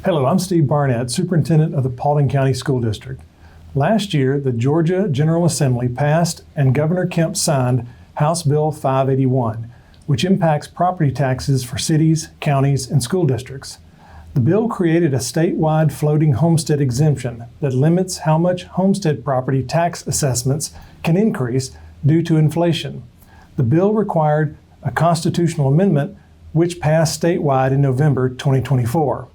Hello, I'm Steve Barnett, Superintendent of the Paulding County School District. Last year, the Georgia General Assembly passed and Governor Kemp signed House Bill 581, which impacts property taxes for cities, counties, and school districts. The bill created a statewide floating homestead exemption that limits how much homestead property tax assessments can increase due to inflation. The bill required a constitutional amendment which passed statewide in November 2024.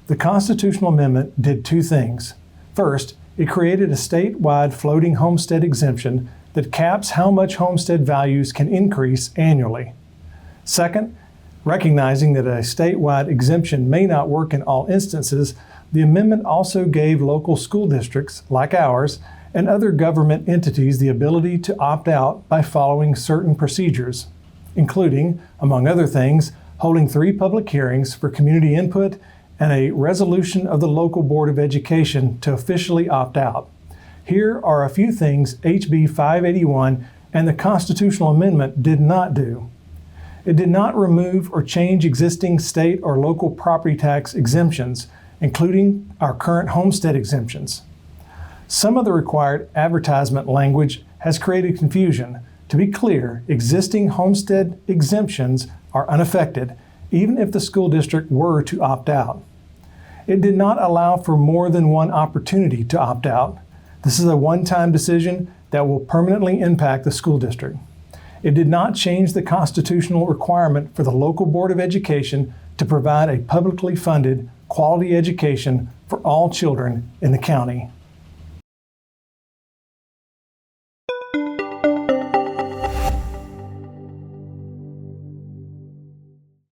The constitutional amendment did two things. First, it created a statewide floating homestead exemption that caps how much homestead values can increase annually. Second, recognizing that a statewide exemption may not work in all instances, the amendment also gave local school districts, like ours, and other government entities the ability to opt out by following certain procedures, including, among other things, holding 3 public hearings for community input and a resolution of the local Board of Education to officially opt out. Here are a few things HB-581 and the constitutional amendment did not do. It did not remove or change existing state or local property tax exemptions, including our current homestead exemptions. Some of the required advertisement language has created confusion. To be clear, existing homestead exemptions are unaffected, even if the school district were to opt out. It did not allow for more than one opportunity to opt out. This is a one-time decision that will permanently impact the school district. It did not change the constitutional requirement for the local Board of Education to provide a publicly funded quality education for all children in the county.